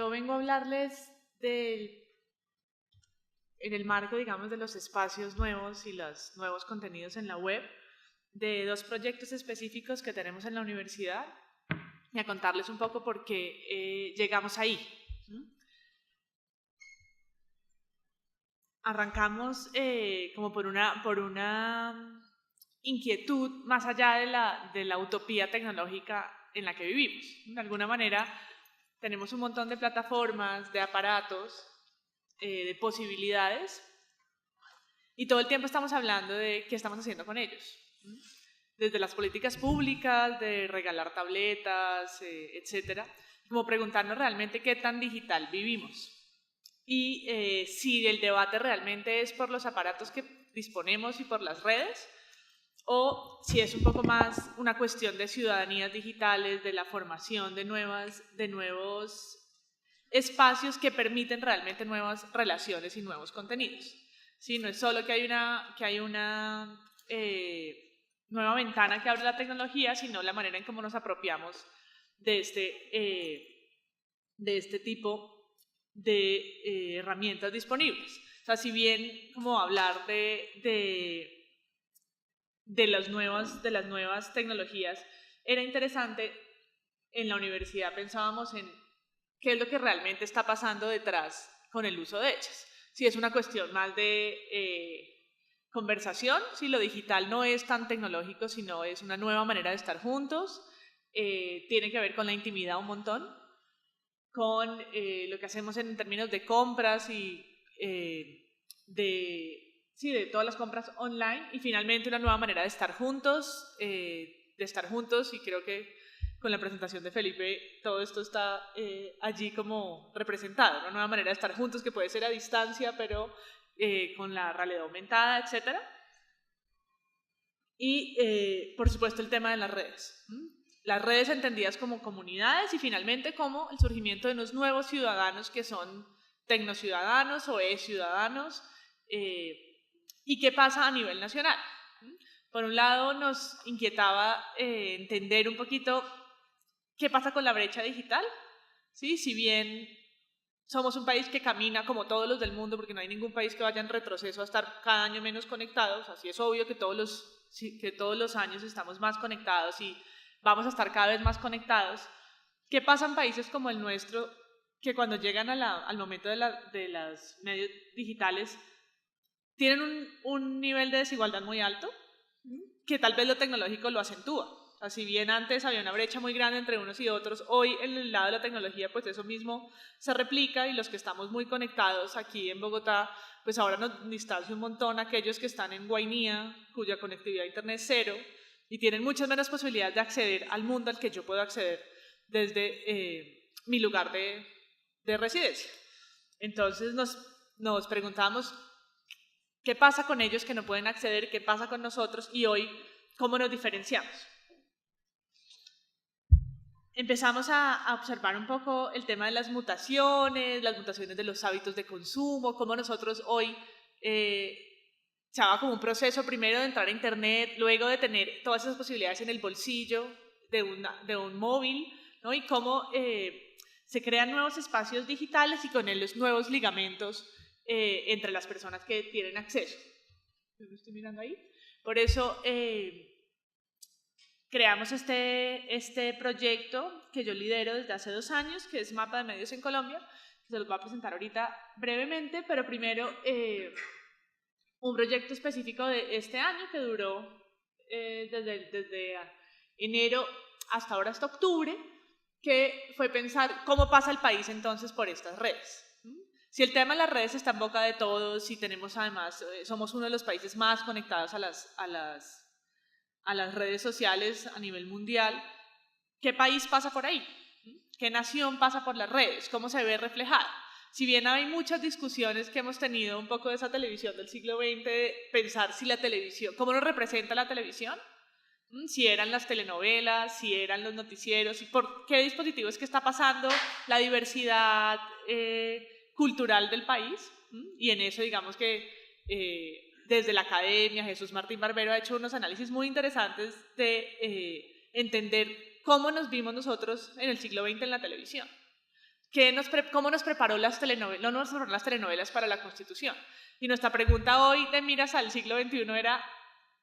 Yo vengo a hablarles en el marco, digamos, de los espacios nuevos y los nuevos contenidos en la web, de dos proyectos específicos que tenemos en la universidad y a contarles un poco por qué llegamos ahí. Arrancamos como por una inquietud más allá de la utopía tecnológica en la que vivimos. De alguna manera tenemos un montón de plataformas, de aparatos, de posibilidades, y todo el tiempo estamos hablando de qué estamos haciendo con ellos. Desde las políticas públicas, de regalar tabletas, etcétera, como preguntarnos realmente qué tan digital vivimos. Y si el debate realmente es por los aparatos que disponemos y por las redes, o si es un poco más una cuestión de ciudadanías digitales, de la formación de nuevos espacios que permiten realmente nuevas relaciones y nuevos contenidos. ¿Sí? No es solo que hay una nueva ventana que abre la tecnología, sino la manera en cómo nos apropiamos de este tipo de herramientas disponibles. O sea, si bien como hablar de las nuevas tecnologías era interesante, en la universidad pensábamos en qué es lo que realmente está pasando detrás con el uso de ellas. Si es una cuestión más de conversación, si lo digital no es tan tecnológico, sino es una nueva manera de estar juntos, tiene que ver con la intimidad un montón, con lo que hacemos en términos de compras y de todas las compras online, y finalmente una nueva manera de estar juntos, y creo que con la presentación de Felipe todo esto está allí como representado, una nueva manera de estar juntos que puede ser a distancia, pero con la realidad aumentada, etc. Y por supuesto el tema de las redes. Las redes entendidas como comunidades y finalmente como el surgimiento de unos nuevos ciudadanos que son tecnociudadanos o e-ciudadanos. ¿Y qué pasa a nivel nacional? Por un lado nos inquietaba entender un poquito qué pasa con la brecha digital, ¿sí? Si bien somos un país que camina como todos los del mundo, porque no hay ningún país que vaya en retroceso a estar cada año menos conectados, así es obvio que todos los años estamos más conectados y vamos a estar cada vez más conectados. ¿Qué pasa en países como el nuestro, que cuando llegan al momento de los medios digitales tienen un nivel de desigualdad muy alto, que tal vez lo tecnológico lo acentúa? O sea, si bien antes había una brecha muy grande entre unos y otros, hoy en el lado de la tecnología pues eso mismo se replica, y los que estamos muy conectados aquí en Bogotá, pues ahora nos distancia un montón aquellos que están en Guainía, cuya conectividad a internet es cero, y tienen muchas menos posibilidades de acceder al mundo al que yo puedo acceder desde mi lugar de residencia. Entonces nos preguntamos qué pasa con ellos que no pueden acceder, qué pasa con nosotros, y hoy cómo nos diferenciamos. Empezamos a observar un poco el tema de las mutaciones de los hábitos de consumo, cómo nosotros hoy se haga como un proceso primero de entrar a internet, luego de tener todas esas posibilidades en el bolsillo de un móvil, ¿no? Y cómo se crean nuevos espacios digitales y con ellos nuevos ligamentos entre las personas que tienen acceso. ¿Me estoy mirando ahí? Por eso creamos este proyecto que yo lidero desde hace 2 años, que es Mapa de Medios en Colombia, que se los voy a presentar ahorita brevemente, pero primero un proyecto específico de este año que duró desde enero hasta octubre, que fue pensar cómo pasa el país entonces por estas redes. Si el tema de las redes está en boca de todos, si tenemos además, somos uno de los países más conectados a las redes sociales a nivel mundial, ¿qué país pasa por ahí? ¿Qué nación pasa por las redes? ¿Cómo se ve reflejada? Si bien hay muchas discusiones que hemos tenido un poco de esa televisión del siglo XX, de pensar si la televisión, cómo nos representa la televisión, si eran las telenovelas, si eran los noticieros, y por qué dispositivos que está pasando, la diversidad cultural del país, y en eso digamos que desde la academia, Jesús Martín Barbero ha hecho unos análisis muy interesantes de entender cómo nos vimos nosotros en el siglo XX en la televisión. ¿Cómo nos preparó no nos preparó las telenovelas para la Constitución? Y nuestra pregunta hoy de miras al siglo XXI era,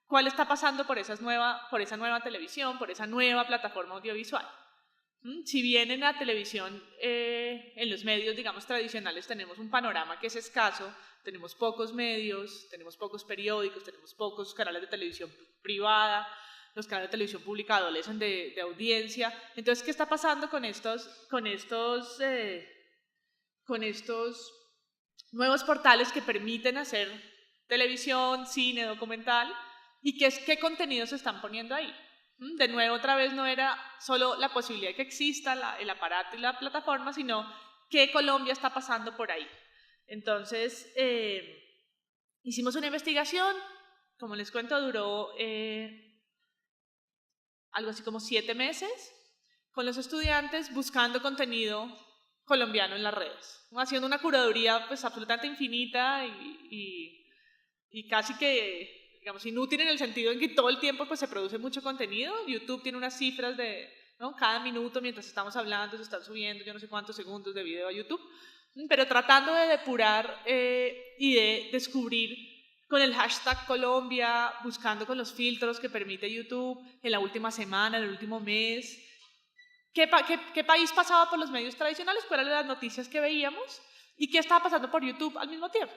¿cuál está pasando por esa nueva televisión, por esa nueva plataforma audiovisual? Si bien en la televisión, en los medios, digamos, tradicionales, tenemos un panorama que es escaso, tenemos pocos medios, tenemos pocos periódicos, tenemos pocos canales de televisión privada, los canales de televisión pública adolecen de audiencia. Entonces, ¿qué está pasando con estos nuevos portales que permiten hacer televisión, cine, documental? ¿Y qué contenidos se están poniendo ahí? De nuevo, otra vez no era solo la posibilidad de que exista el aparato y la plataforma, sino qué Colombia está pasando por ahí. Entonces, hicimos una investigación, como les cuento, duró algo así como 7 meses, con los estudiantes buscando contenido colombiano en las redes, ¿no? Haciendo una curaduría pues absolutamente infinita y casi que, digamos, inútil en el sentido en que todo el tiempo pues, se produce mucho contenido. YouTube tiene unas cifras de, ¿no? Cada minuto mientras estamos hablando se están subiendo yo no sé cuántos segundos de video a YouTube, pero tratando de depurar y de descubrir con el hashtag Colombia, buscando con los filtros que permite YouTube en la última semana, en el último mes, qué país pasaba por los medios tradicionales, cuáles eran las noticias que veíamos y qué estaba pasando por YouTube al mismo tiempo,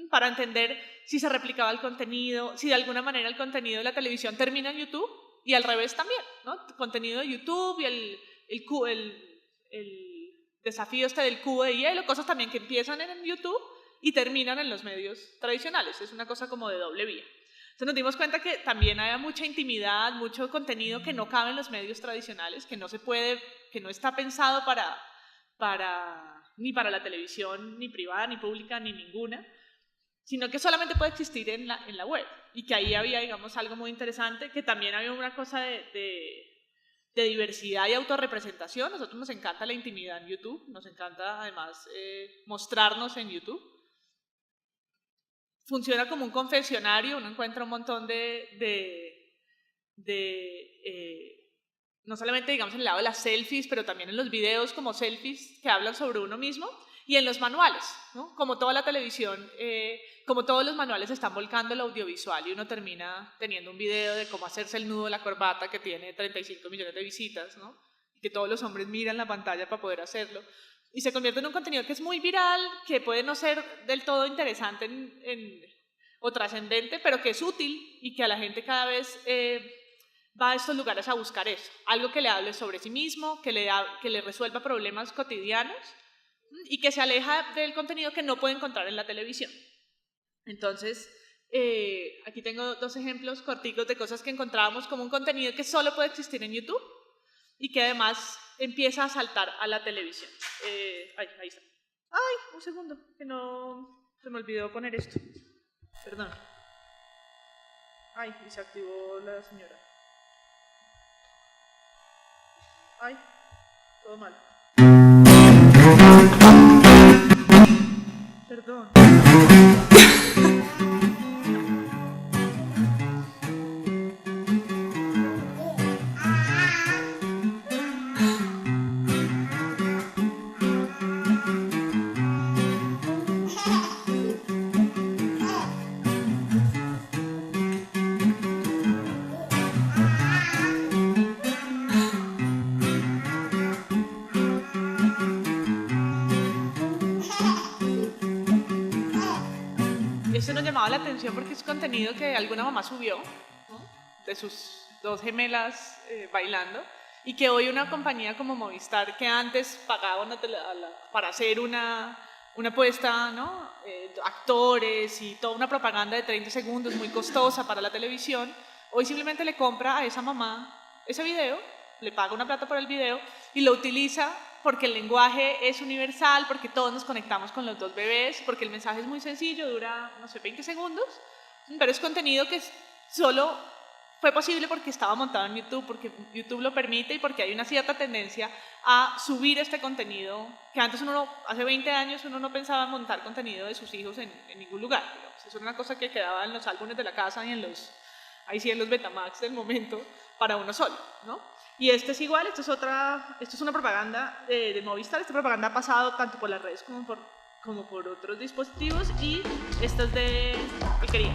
para entender si se replicaba el contenido, si de alguna manera el contenido de la televisión termina en YouTube y al revés también, ¿no? Contenido de YouTube y el desafío del cubo de hielo, cosas también que empiezan en YouTube y terminan en los medios tradicionales, es una cosa como de doble vía. Entonces nos dimos cuenta que también había mucha intimidad, mucho contenido que no cabe en los medios tradicionales, que no se puede, que no está pensado ni para la televisión, ni privada, ni pública, ni ninguna, sino que solamente puede existir en la web. Y que ahí había, digamos, algo muy interesante, que también había una cosa de diversidad y autorrepresentación. A nosotros nos encanta la intimidad en YouTube, nos encanta además mostrarnos en YouTube. Funciona como un confesionario, uno encuentra un montón no solamente digamos en el lado de las selfies, pero también en los videos como selfies que hablan sobre uno mismo, y en los manuales, ¿no? Como toda la televisión, como todos los manuales están volcando el audiovisual y uno termina teniendo un video de cómo hacerse el nudo de la corbata que tiene 35 millones de visitas, ¿no? Y que todos los hombres miran la pantalla para poder hacerlo. Y se convierte en un contenido que es muy viral, que puede no ser del todo interesante o trascendente, pero que es útil y que a la gente cada vez va a estos lugares a buscar eso. Algo que le hable sobre sí mismo, que le resuelva problemas cotidianos y que se aleja del contenido que no puede encontrar en la televisión. Entonces, aquí tengo 2 ejemplos corticos de cosas que encontrábamos como un contenido que solo puede existir en YouTube y que además empieza a saltar a la televisión. Ahí está. Ay, un segundo, que no se me olvidó poner esto. Perdón. Ay, y se activó la señora. Ay, todo mal. Perdón. Eso nos llamaba la atención porque es contenido que alguna mamá subió, ¿no? De sus 2 gemelas bailando, y que hoy una compañía como Movistar, que antes pagaba para hacer una puesta, ¿no? Actores y toda una propaganda de 30 segundos muy costosa para la televisión, hoy simplemente le compra a esa mamá ese video, le paga una plata por el video y lo utiliza porque el lenguaje es universal, porque todos nos conectamos con los 2 bebés, porque el mensaje es muy sencillo, dura, no sé, 20 segundos, pero es contenido que solo fue posible porque estaba montado en YouTube, porque YouTube lo permite y porque hay una cierta tendencia a subir este contenido, que antes hace 20 años uno no pensaba en montar contenido de sus hijos en ningún lugar. Digamos. Eso era una cosa que quedaba en los álbumes de la casa y en los Betamax del momento, para uno solo, ¿no? Y este es igual, esto es una propaganda de Movistar. Esta propaganda ha pasado tanto por las redes como por otros dispositivos, y esta es de Alquería.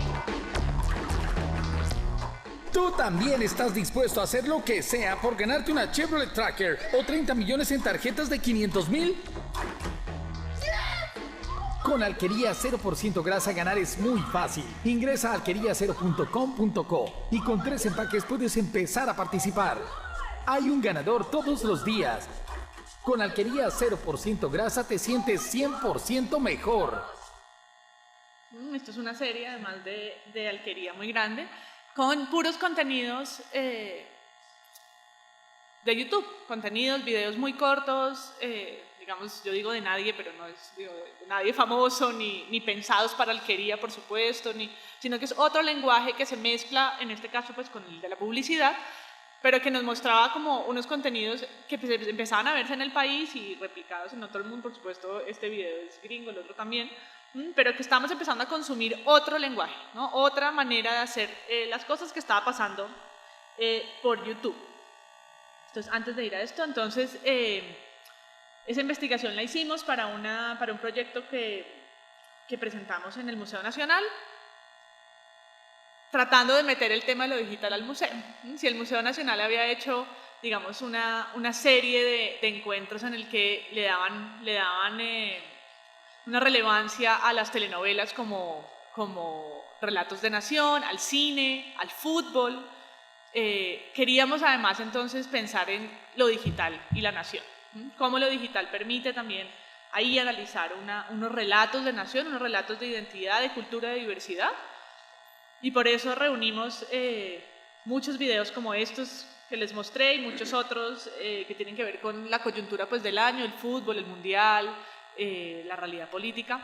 ¿Tú también estás dispuesto a hacer lo que sea por ganarte una Chevrolet Tracker o 30 millones en tarjetas de 500,000? Con Alquería 0% grasa ganar es muy fácil. Ingresa a alquería0.com.co y con 3 empaques puedes empezar a participar. Hay un ganador todos los días. Con Alquería 0% grasa te sientes 100% mejor. Esto es una serie, además de Alquería, muy grande, con puros contenidos de YouTube, contenidos, videos muy cortos, digamos, yo digo de nadie, pero no es de nadie famoso, ni pensados para Alquería, por supuesto, sino que es otro lenguaje que se mezcla, en este caso, pues, con el de la publicidad, pero que nos mostraba como unos contenidos que pues, empezaban a verse en el país y replicados en todo el mundo. Por supuesto, este video es gringo, el otro también, pero que estamos empezando a consumir otro lenguaje, ¿no? Otra manera de hacer las cosas que estaba pasando por YouTube. Entonces, antes de ir a esto, entonces, esa investigación la hicimos para un proyecto que presentamos en el Museo Nacional, tratando de meter el tema de lo digital al museo. Si el Museo Nacional había hecho, digamos, una serie de encuentros en el que le daban una relevancia a las telenovelas como relatos de nación, al cine, al fútbol, queríamos además entonces pensar en lo digital y la nación. Cómo lo digital permite también ahí analizar unos relatos de nación, unos relatos de identidad, de cultura, de diversidad. Y por eso reunimos muchos videos como estos que les mostré y muchos otros que tienen que ver con la coyuntura pues, del año, el fútbol, el mundial, la realidad política,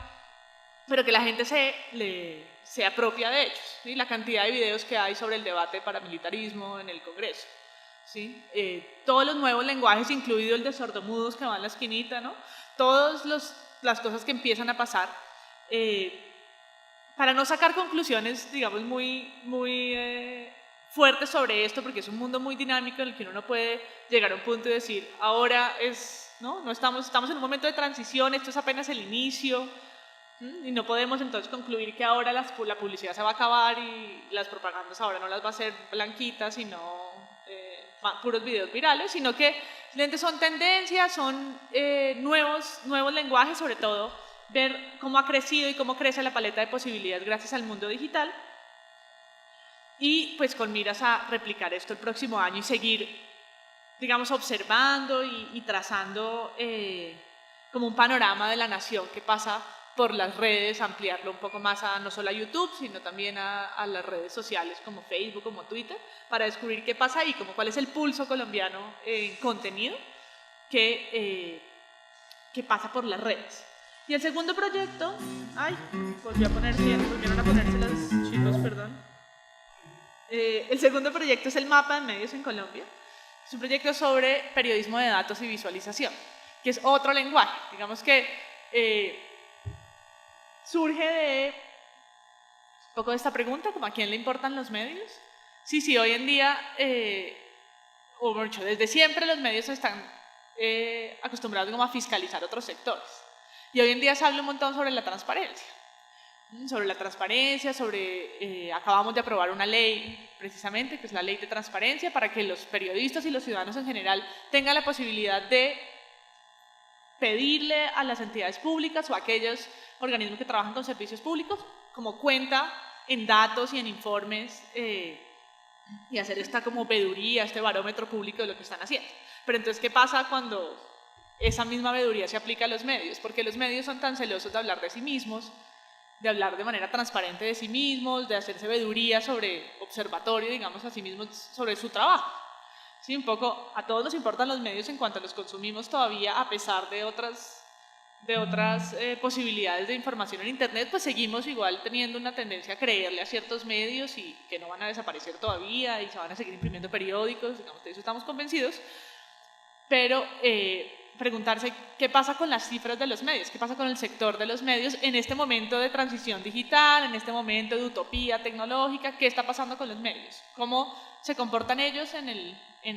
pero que la gente se apropia de ellos, ¿sí? La cantidad de videos que hay sobre el debate de paramilitarismo en el Congreso, ¿sí? Todos los nuevos lenguajes, incluido el de sordomudos que va en la esquinita, ¿no? Todas las cosas que empiezan a pasar, para no sacar conclusiones, digamos, muy fuertes sobre esto, porque es un mundo muy dinámico en el que uno no puede llegar a un punto y decir, ahora no estamos en un momento de transición, esto es apenas el inicio, y no podemos entonces concluir que ahora la publicidad se va a acabar y las propagandas ahora no las va a hacer blanquitas, sino puros videos virales, sino que son tendencias, son nuevos lenguajes, sobre todo ver cómo ha crecido y cómo crece la paleta de posibilidades gracias al mundo digital, y pues con miras a replicar esto el próximo año y seguir, digamos, observando y trazando como un panorama de la nación que pasa por las redes, ampliarlo un poco más no solo a YouTube, sino también a las redes sociales como Facebook, como Twitter, para descubrir qué pasa ahí, como cuál es el pulso colombiano en contenido que pasa por las redes. Y el segundo proyecto, volvieron a ponerse los chicos, perdón. El segundo proyecto es el Mapa de Medios en Colombia. Es un proyecto sobre periodismo de datos y visualización, que es otro lenguaje. Digamos que surge de un poco de esta pregunta, como a quién le importan los medios. Sí, hoy en día, o mucho, desde siempre los medios están acostumbrados como a fiscalizar otros sectores. Y hoy en día se habla un montón sobre la transparencia. Acabamos de aprobar una ley, precisamente, que es la Ley de Transparencia, para que los periodistas y los ciudadanos en general tengan la posibilidad de pedirle a las entidades públicas o a aquellos organismos que trabajan con servicios públicos como cuenta en datos y en informes, y hacer esta como veeduría, este barómetro público de lo que están haciendo. Pero entonces, ¿qué pasa cuando esa misma veeduría se aplica a los medios? Porque los medios son tan celosos de hablar de sí mismos, de hablar de manera transparente de sí mismos, de hacerse veeduría sobre observatorio, digamos, a sí mismos sobre su trabajo. Sí, un poco a todos nos importan los medios en cuanto los consumimos todavía, a pesar de otras posibilidades de información en Internet, pues seguimos igual teniendo una tendencia a creerle a ciertos medios y que no van a desaparecer todavía y se van a seguir imprimiendo periódicos, digamos, de eso estamos convencidos, pero preguntarse qué pasa con las cifras de los medios, qué pasa con el sector de los medios en este momento de transición digital, en este momento de utopía tecnológica, qué está pasando con los medios, cómo se comportan ellos en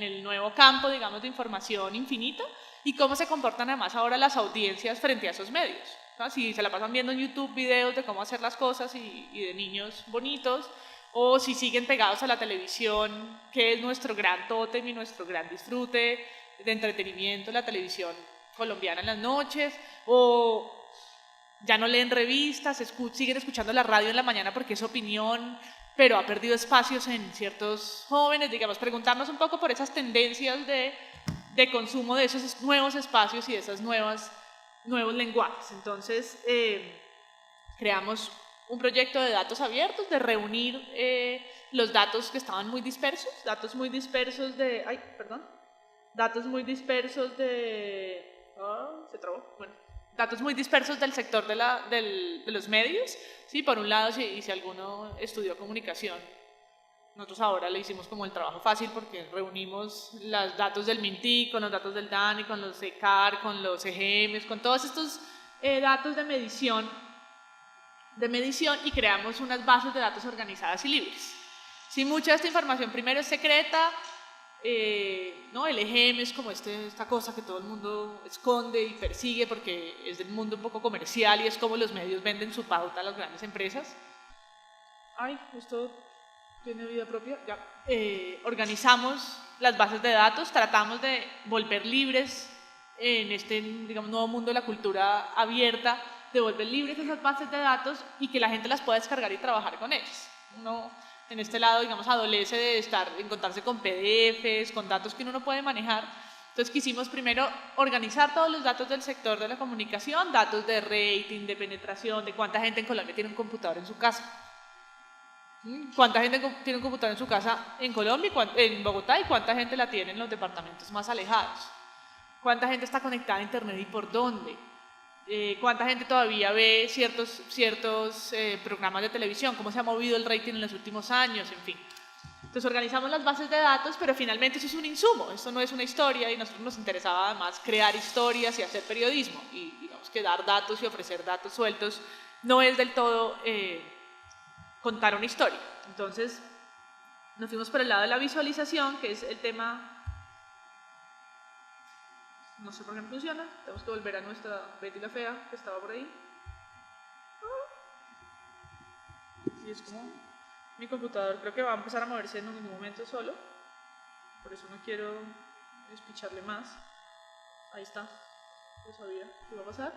el nuevo campo, digamos, de información infinita, y cómo se comportan además ahora las audiencias frente a esos medios, ¿no? Si se la pasan viendo en YouTube videos de cómo hacer las cosas y de niños bonitos, o si siguen pegados a la televisión, que es nuestro gran tótem y nuestro gran disfrute de entretenimiento, la televisión colombiana en las noches, o ya no leen revistas, siguen escuchando la radio en la mañana porque es opinión, pero ha perdido espacios en ciertos jóvenes, digamos, preguntarnos un poco por esas tendencias de consumo de esos nuevos espacios y de esos nuevos lenguajes. Entonces, creamos un proyecto de datos abiertos, de reunir los datos que estaban muy dispersos, datos muy dispersos de del sector de los medios, ¿sí? Por un lado, si alguno estudió comunicación, nosotros ahora le hicimos como el trabajo fácil porque reunimos los datos del Mintic, con los datos del DANI, con los ECAR, con los EGMs, con todos estos datos de medición y creamos unas bases de datos organizadas y libres. Si mucha de esta información primero es secreta, ¿no? El EGM es como esta cosa que todo el mundo esconde y persigue porque es del mundo un poco comercial y es como los medios venden su pauta a las grandes empresas. Ay, esto tiene vida propia, ya. Organizamos las bases de datos, tratamos de volver libres en este, digamos, nuevo mundo de la cultura abierta, de volver libres esas bases de datos y que la gente las pueda descargar y trabajar con ellas. Uno en este lado, digamos, adolece de encontrarse con PDFs, con datos que uno no puede manejar. Entonces quisimos primero organizar todos los datos del sector de la comunicación, datos de rating, de penetración, de cuánta gente en Colombia tiene un computador en su casa. ¿Cuánta gente tiene un computador en su casa en Colombia, en Bogotá, y cuánta gente la tiene en los departamentos más alejados? ¿Cuánta gente está conectada a internet y por dónde? ¿Cuánta gente todavía ve ciertos programas de televisión? ¿Cómo se ha movido el rating en los últimos años? En fin. Entonces organizamos las bases de datos, pero finalmente eso es un insumo, esto no es una historia y a nosotros nos interesaba además crear historias y hacer periodismo. Y digamos que dar datos y ofrecer datos sueltos no es del todo contar una historia. Entonces nos fuimos por el lado de la visualización, que es el tema. No sé por qué no funciona, tenemos que volver a nuestra Betty la Fea, que estaba por ahí. Y es como mi computador, creo que va a empezar a moverse en un momento solo, por eso no quiero despicharle más. Ahí está, no sabía qué iba a pasar.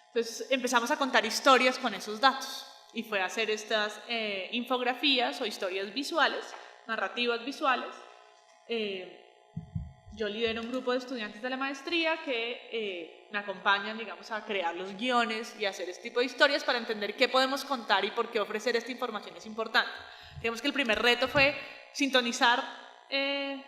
Entonces empezamos a contar historias con esos datos y fue a hacer estas infografías o historias visuales, narrativas visuales. Yo lidero un grupo de estudiantes de la maestría que me acompañan, digamos, a crear los guiones y a hacer este tipo de historias para entender qué podemos contar y por qué ofrecer esta información es importante. Digamos que el primer reto fue sintonizar un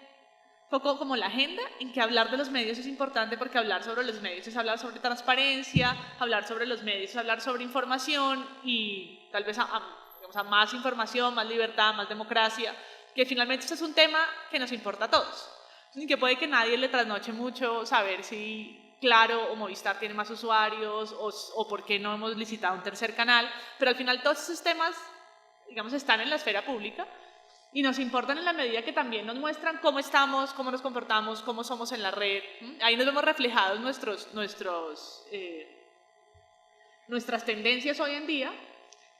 poco como la agenda en que hablar de los medios es importante, porque hablar sobre los medios es hablar sobre transparencia, hablar sobre los medios es hablar sobre información y tal vez digamos, a más información, más libertad, más democracia, que finalmente esto es un tema que nos importa a todos. Y que puede que nadie le trasnoche mucho saber si Claro o Movistar tiene más usuarios o por qué no hemos licitado un tercer canal, pero al final todos esos temas, digamos, están en la esfera pública y nos importan en la medida que también nos muestran cómo estamos, cómo nos comportamos, cómo somos en la red. Ahí nos vemos reflejados nuestras tendencias hoy en día,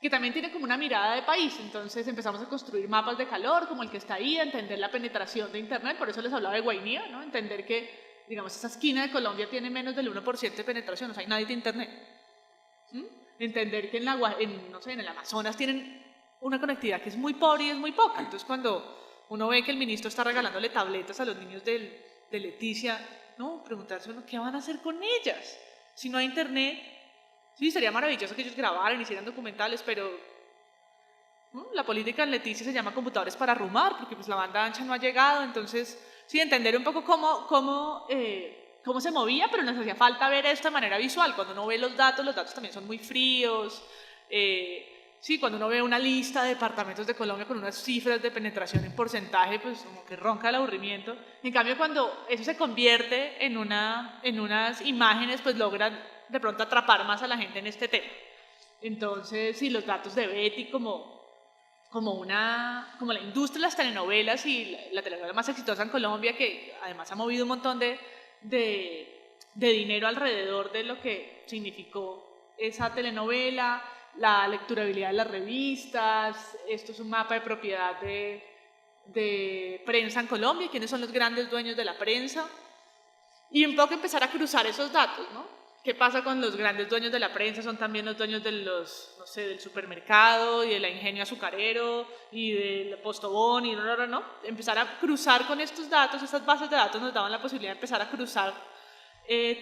que también tiene como una mirada de país. Entonces empezamos a construir mapas de calor, como el que está ahí, a entender la penetración de internet, por eso les hablaba de Guainía, ¿no? Entender que, digamos, esa esquina de Colombia tiene menos del 1% de penetración, o sea, hay nadie de internet. Entender que en el Amazonas tienen una conectividad que es muy pobre y es muy poca. Entonces cuando uno ve que el ministro está regalándole tabletas a los niños de Leticia, ¿no? Preguntarse uno, ¿qué van a hacer con ellas? Si no hay internet. Sí, sería maravilloso que ellos grabaran, hicieran documentales, pero la política en Leticia se llama computadores para arrumar, porque pues la banda ancha no ha llegado. Entonces, sí, entender un poco cómo se movía, pero nos hacía falta ver esto de manera visual. Cuando uno ve los datos también son muy fríos, sí, cuando uno ve una lista de departamentos de Colombia con unas cifras de penetración en porcentaje, pues como que ronca el aburrimiento. En cambio, cuando eso se convierte en unas imágenes, pues logran de pronto atrapar más a la gente en este tema. Entonces, sí, los datos de Betty como la industria de las telenovelas y la telenovela más exitosa en Colombia, que además ha movido un montón de dinero alrededor de lo que significó esa telenovela, la lecturabilidad de las revistas. Esto es un mapa de propiedad de prensa en Colombia, quiénes son los grandes dueños de la prensa, y un poco empezar a cruzar esos datos, ¿no? ¿Qué pasa con los grandes dueños de la prensa? Son también los dueños de del supermercado y de la Ingenio Azucarero y del Postobón y no. Empezar a cruzar con estos datos, estas bases de datos nos daban la posibilidad de empezar a cruzar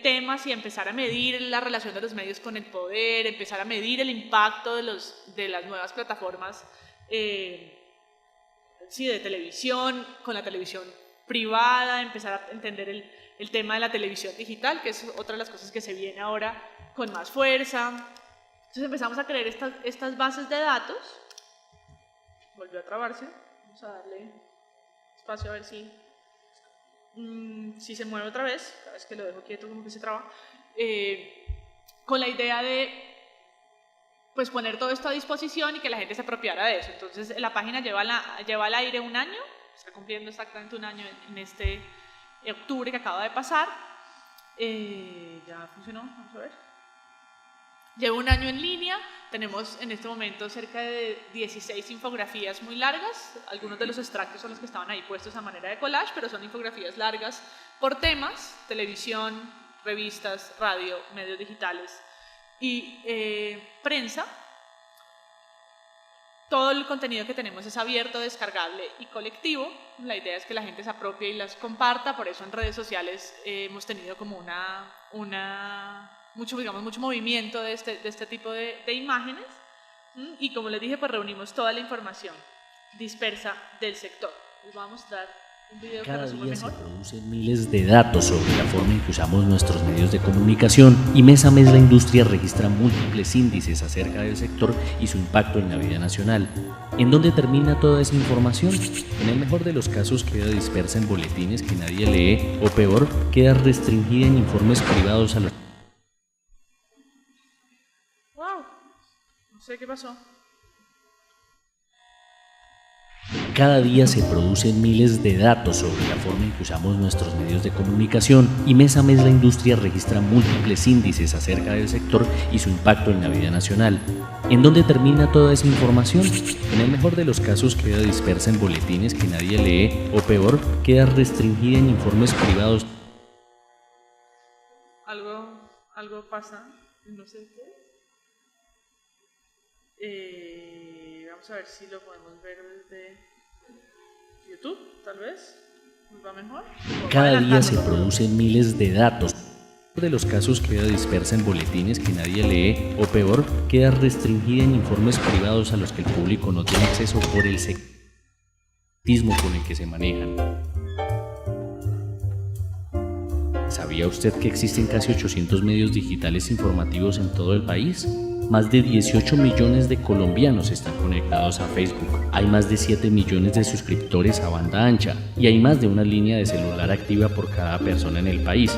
temas y empezar a medir la relación de los medios con el poder, empezar a medir el impacto de las nuevas plataformas de televisión, con la televisión privada, empezar a entender el tema de la televisión digital, que es otra de las cosas que se viene ahora con más fuerza. Entonces empezamos a crear estas bases de datos. Volvió a trabarse. Vamos a darle espacio a ver si se mueve otra vez. Cada vez que lo dejo quieto como que se traba. Con la idea de pues poner todo esto a disposición y que la gente se apropiara de eso. Entonces la página lleva al aire un año, está cumpliendo exactamente un año en este octubre que acaba de pasar. Ya funcionó, vamos a ver. Lleva un año en línea, tenemos en este momento cerca de 16 infografías muy largas. Algunos de los extractos son los que estaban ahí puestos a manera de collage, pero son infografías largas por temas: televisión, revistas, radio, medios digitales y prensa. Todo el contenido que tenemos es abierto, descargable y colectivo. La idea es que la gente se apropie y las comparta, por eso en redes sociales hemos tenido como mucho movimiento de este tipo de imágenes. Y como les dije, pues reunimos toda la información dispersa del sector. Les voy a mostrar un video que resume mejor. Se producen miles de datos sobre la forma en que usamos nuestros medios de comunicación, y mes a mes la industria registra múltiples índices acerca del sector y su impacto en la vida nacional. ¿En dónde termina toda esa información? En el mejor de los casos queda dispersa en boletines que nadie lee, o peor, queda restringida en informes privados a los... ¡Wow! No sé qué pasó. Cada día se producen miles de datos sobre la forma en que usamos nuestros medios de comunicación, y mes a mes la industria registra múltiples índices acerca del sector y su impacto en la vida nacional. ¿En dónde termina toda esa información? En el mejor de los casos queda dispersa en boletines que nadie lee, o peor, queda restringida en informes privados. Algo pasa, no sé qué. Vamos a ver si lo podemos ver desde YouTube, tal vez. ¿Nos va mejor? Cada día se producen miles de datos. De los casos queda dispersa en boletines que nadie lee, o peor, queda restringida en informes privados a los que el público no tiene acceso por el secretismo con el que se manejan. ¿Sabía usted que existen casi 800 medios digitales informativos en todo el país? Más de 18 millones de colombianos están conectados a Facebook. Hay más de 7 millones de suscriptores a banda ancha y hay más de una línea de celular activa por cada persona en el país.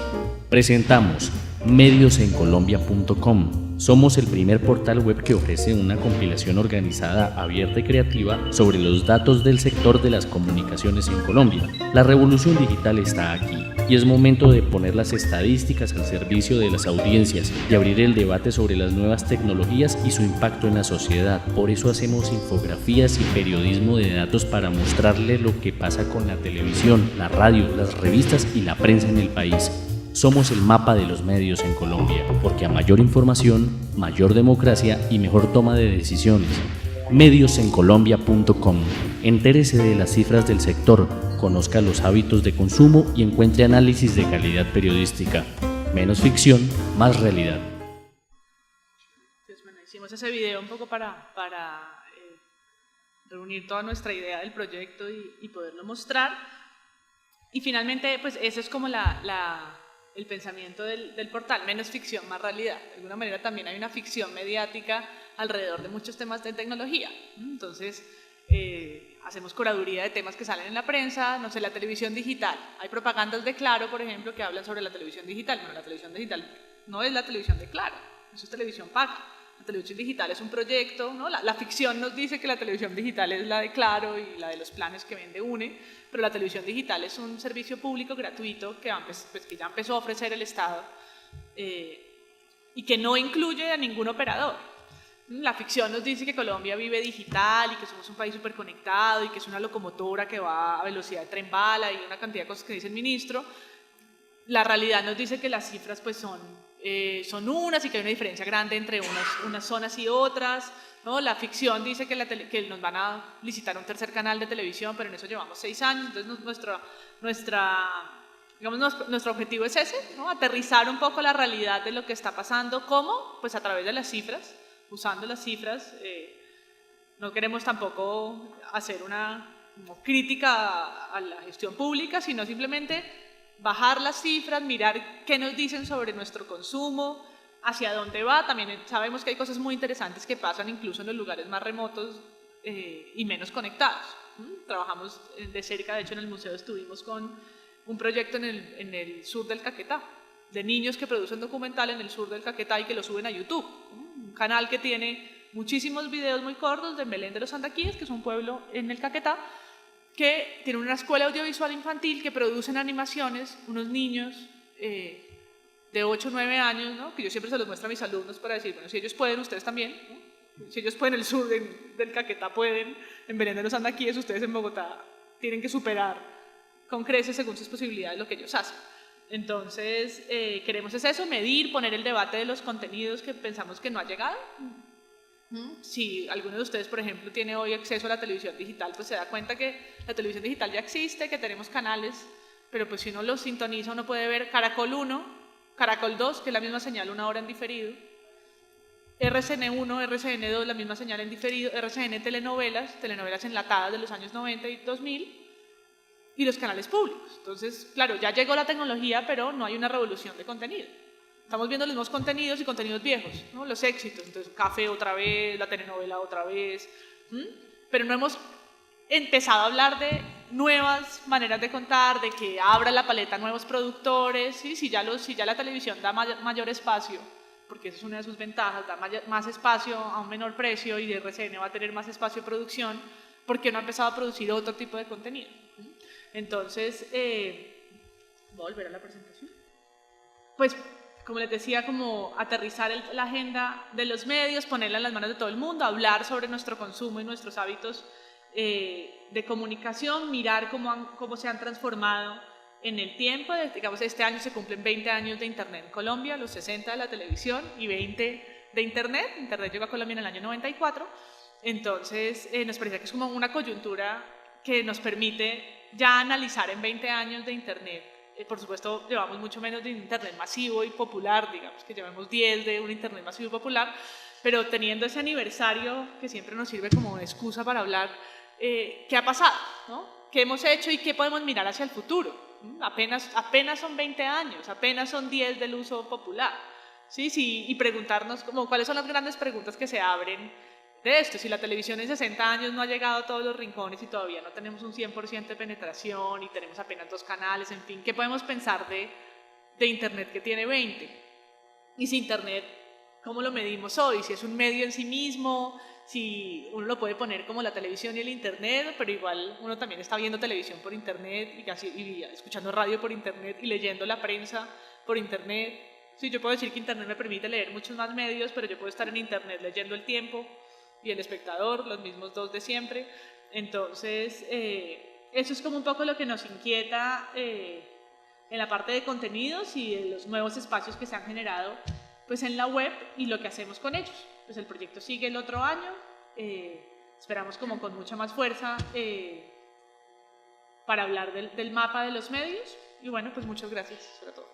Presentamos mediosencolombia.com. Somos el primer portal web que ofrece una compilación organizada, abierta y creativa sobre los datos del sector de las comunicaciones en Colombia. La revolución digital está aquí y es momento de poner las estadísticas al servicio de las audiencias y abrir el debate sobre las nuevas tecnologías y su impacto en la sociedad. Por eso hacemos infografías y periodismo de datos para mostrarle lo que pasa con la televisión, la radio, las revistas y la prensa en el país. Somos el mapa de los medios en Colombia, porque a mayor información, mayor democracia y mejor toma de decisiones. Mediosencolombia.com. Entérese de las cifras del sector, conozca los hábitos de consumo y encuentre análisis de calidad periodística. Menos ficción, más realidad. Entonces, bueno, hicimos ese video un poco para reunir toda nuestra idea del proyecto y poderlo mostrar. Y finalmente, pues eso es como el pensamiento del portal: menos ficción, más realidad. De alguna manera también hay una ficción mediática alrededor de muchos temas de tecnología. Entonces, hacemos curaduría de temas que salen en la prensa, no sé, la televisión digital. Hay propagandas de Claro, por ejemplo, que hablan sobre la televisión digital. Bueno, la televisión digital no es la televisión de Claro, eso es televisión paga. La televisión digital es un proyecto, ¿no? La ficción nos dice que la televisión digital es la de Claro y la de los planes que vende UNE, pero la televisión digital es un servicio público gratuito que ya empezó a ofrecer el Estado y que no incluye a ningún operador. La ficción nos dice que Colombia vive digital y que somos un país súper conectado y que es una locomotora que va a velocidad de tren bala y una cantidad de cosas que dice el ministro. La realidad nos dice que las cifras pues son unas y que hay una diferencia grande entre unas zonas y otras, ¿no? La ficción dice que nos van a licitar un tercer canal de televisión, pero en eso llevamos 6 años, entonces nuestro objetivo es ese, ¿no? Aterrizar un poco la realidad de lo que está pasando. ¿Cómo? Pues a través de las cifras, usando las cifras. No queremos tampoco hacer una crítica a la gestión pública, sino simplemente bajar las cifras, mirar qué nos dicen sobre nuestro consumo, hacia dónde va. También sabemos que hay cosas muy interesantes que pasan incluso en los lugares más remotos y menos conectados. Trabajamos de cerca, de hecho en el museo estuvimos con un proyecto en el sur del Caquetá, de niños que producen documental en el sur del Caquetá y que lo suben a YouTube. Un canal que tiene muchísimos videos muy cortos de Belén de los Andaquíes, que es un pueblo en el Caquetá, que tiene una escuela audiovisual infantil que producen animaciones, unos niños de 8 o 9 años, ¿no? Que yo siempre se los muestro a mis alumnos para decir, bueno, si ellos pueden, ustedes también, ¿no? Si ellos pueden en el sur del Caquetá, pueden en Belén de los Andaquíes, ustedes en Bogotá tienen que superar con creces según sus posibilidades lo que ellos hacen. Entonces, queremos es eso, medir, poner el debate de los contenidos que pensamos que no ha llegado. Si alguno de ustedes, por ejemplo, tiene hoy acceso a la televisión digital, pues se da cuenta que la televisión digital ya existe, que tenemos canales, pero pues si uno los sintoniza, uno puede ver Caracol 1, Caracol 2, que es la misma señal, 1 hora en diferido, RCN 1, RCN 2, la misma señal en diferido, RCN telenovelas enlatadas de los años 90 y 2000, y los canales públicos. Entonces, claro, ya llegó la tecnología, pero no hay una revolución de contenido. Estamos viendo los mismos contenidos y contenidos viejos, ¿no? Los éxitos, entonces Café otra vez, la telenovela otra vez, pero no hemos empezado a hablar de nuevas maneras de contar, de que abra la paleta a nuevos productores, ¿sí? Si ya la televisión da mayor espacio, porque esa es una de sus ventajas, da más espacio a un menor precio y RCN va a tener más espacio de producción, ¿por qué no ha empezado a producir otro tipo de contenido? Entonces, voy a volver a la presentación. Pues, como les decía, como aterrizar la agenda de los medios, ponerla en las manos de todo el mundo, hablar sobre nuestro consumo y nuestros hábitos de comunicación, mirar cómo se han transformado en el tiempo. Digamos, este año se cumplen 20 años de Internet en Colombia, los 60 de la televisión y 20 de Internet. Internet llegó a Colombia en el año 94, entonces nos parece que es como una coyuntura que nos permite ya analizar en 20 años de Internet. Por supuesto, llevamos mucho menos de Internet masivo y popular, digamos que llevamos 10 de un Internet masivo y popular, pero teniendo ese aniversario que siempre nos sirve como una excusa para hablar, ¿qué ha pasado? ¿No? ¿Qué hemos hecho y qué podemos mirar hacia el futuro? Apenas son 20 años, apenas son 10 del uso popular. ¿Sí? Y preguntarnos cuáles son las grandes preguntas que se abren de esto. Si la televisión en 60 años no ha llegado a todos los rincones y todavía no tenemos un 100% de penetración y tenemos apenas 2 canales, en fin, ¿qué podemos pensar de Internet que tiene 20? Y si Internet, ¿cómo lo medimos hoy? Si es un medio en sí mismo, si uno lo puede poner como la televisión y el Internet, pero igual uno también está viendo televisión por Internet y escuchando radio por Internet y leyendo la prensa por Internet. Sí, yo puedo decir que Internet me permite leer muchos más medios, pero yo puedo estar en Internet leyendo El Tiempo y El Espectador, los mismos 2 de siempre. Entonces, eso es como un poco lo que nos inquieta en la parte de contenidos y de los nuevos espacios que se han generado pues, en la web y lo que hacemos con ellos. Pues el proyecto sigue el otro año, esperamos como con mucha más fuerza para hablar del mapa de los medios y bueno, pues muchas gracias sobre todo.